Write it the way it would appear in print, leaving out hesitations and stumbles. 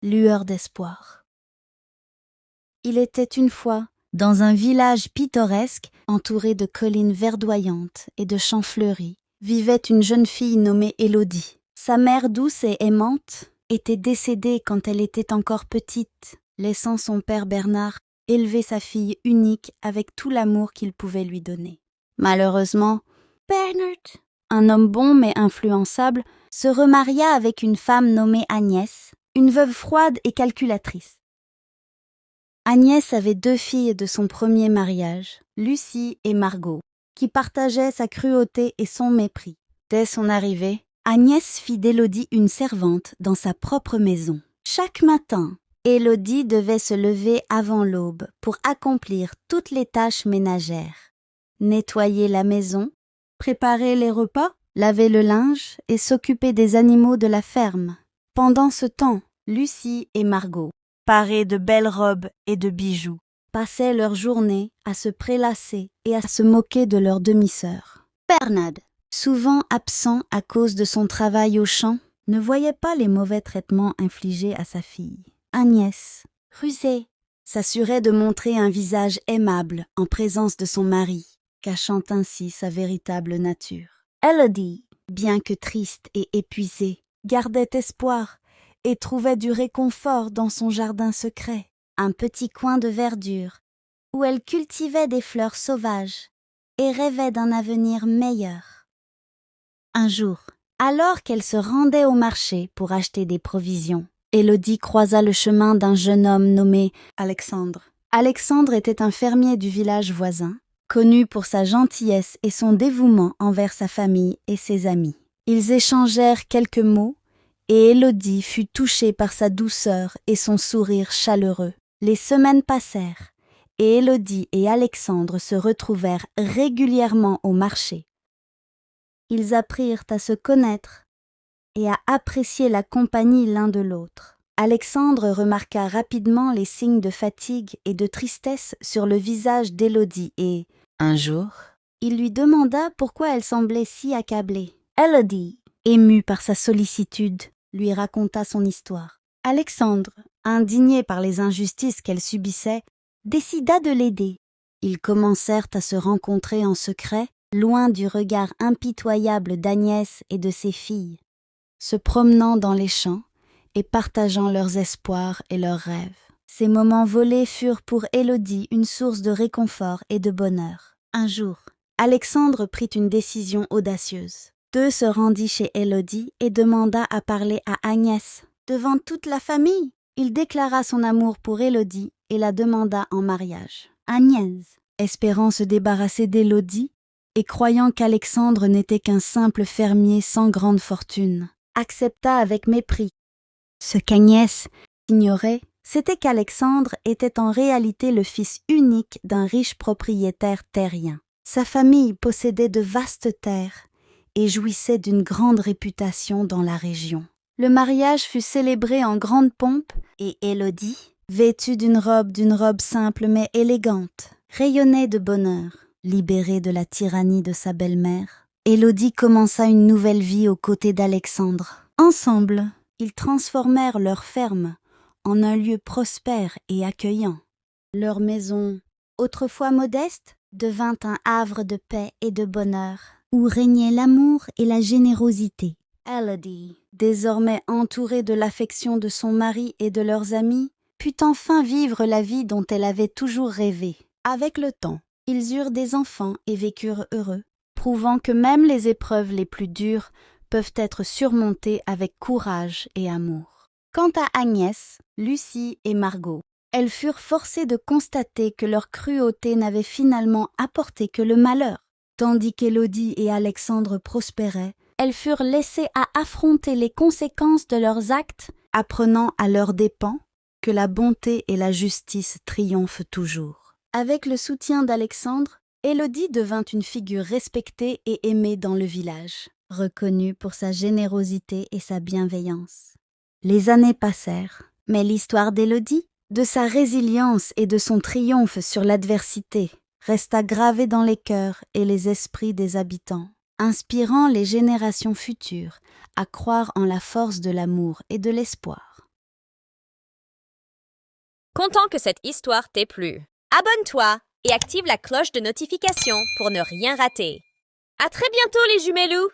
Lueur d'espoir. Il était une fois, dans un village pittoresque, entouré de collines verdoyantes et de champs fleuris, vivait une jeune fille nommée Élodie. Sa mère douce et aimante était décédée quand elle était encore petite, laissant son père Bernard élever sa fille unique avec tout l'amour qu'il pouvait lui donner. Malheureusement, Bernard, un homme bon mais influençable, se remaria avec une femme nommée Agnès, une veuve froide et calculatrice. Agnès avait 2 filles de son premier mariage, Lucie et Margot, qui partageaient sa cruauté et son mépris. Dès son arrivée, Agnès fit d'Élodie une servante dans sa propre maison. Chaque matin, Élodie devait se lever avant l'aube pour accomplir toutes les tâches ménagères. Nettoyer la maison, préparer les repas, laver le linge et s'occuper des animaux de la ferme. Pendant ce temps, Lucie et Margot, parées de belles robes et de bijoux, passaient leur journée à se prélasser et à se moquer de leur demi-sœur. Bernard, souvent absent à cause de son travail au champ, ne voyait pas les mauvais traitements infligés à sa fille. Agnès, rusée, s'assurait de montrer un visage aimable en présence de son mari, cachant ainsi sa véritable nature. Élodie, bien que triste et épuisée, gardait espoir et trouvait du réconfort dans son jardin secret, un petit coin de verdure, où elle cultivait des fleurs sauvages et rêvait d'un avenir meilleur. Un jour, alors qu'elle se rendait au marché pour acheter des provisions, Élodie croisa le chemin d'un jeune homme nommé Alexandre. Alexandre était un fermier du village voisin, connu pour sa gentillesse et son dévouement envers sa famille et ses amis. Ils échangèrent quelques mots et Élodie fut touchée par sa douceur et son sourire chaleureux. Les semaines passèrent et Élodie et Alexandre se retrouvèrent régulièrement au marché. Ils apprirent à se connaître et à apprécier la compagnie l'un de l'autre. Alexandre remarqua rapidement les signes de fatigue et de tristesse sur le visage d'Élodie et, un jour, il lui demanda pourquoi elle semblait si accablée. Élodie, émue par sa sollicitude, lui raconta son histoire. Alexandre, indigné par les injustices qu'elle subissait, décida de l'aider. Ils commencèrent à se rencontrer en secret, loin du regard impitoyable d'Agnès et de ses filles, se promenant dans les champs et partageant leurs espoirs et leurs rêves. Ces moments volés furent pour Élodie une source de réconfort et de bonheur. Un jour, Alexandre prit une décision audacieuse. Se rendit chez Élodie et demanda à parler à Agnès. Devant toute la famille, il déclara son amour pour Élodie et la demanda en mariage. Agnès, espérant se débarrasser d'Élodie et croyant qu'Alexandre n'était qu'un simple fermier sans grande fortune, accepta avec mépris. Ce qu'Agnès ignorait, c'était qu'Alexandre était en réalité le fils unique d'un riche propriétaire terrien. Sa famille possédait de vastes terres et jouissait d'une grande réputation dans la région. Le mariage fut célébré en grande pompe et Élodie, vêtue d'une robe simple mais élégante, rayonnait de bonheur. Libérée de la tyrannie de sa belle-mère, Élodie commença une nouvelle vie aux côtés d'Alexandre. Ensemble, ils transformèrent leur ferme en un lieu prospère et accueillant. Leur maison, autrefois modeste, devint un havre de paix et de bonheur, où régnaient l'amour et la générosité. Élodie, désormais entourée de l'affection de son mari et de leurs amis, put enfin vivre la vie dont elle avait toujours rêvé. Avec le temps, ils eurent des enfants et vécurent heureux, prouvant que même les épreuves les plus dures peuvent être surmontées avec courage et amour. Quant à Agnès, Lucie et Margot, elles furent forcées de constater que leur cruauté n'avait finalement apporté que le malheur. Tandis qu'Élodie et Alexandre prospéraient, elles furent laissées à affronter les conséquences de leurs actes, apprenant à leurs dépens que la bonté et la justice triomphent toujours. Avec le soutien d'Alexandre, Élodie devint une figure respectée et aimée dans le village, reconnue pour sa générosité et sa bienveillance. Les années passèrent, mais l'histoire d'Élodie, de sa résilience et de son triomphe sur l'adversité, resta gravé dans les cœurs et les esprits des habitants, inspirant les générations futures à croire en la force de l'amour et de l'espoir. Content que cette histoire t'ait plu. Abonne-toi et active la cloche de notification pour ne rien rater. À très bientôt les jumelous!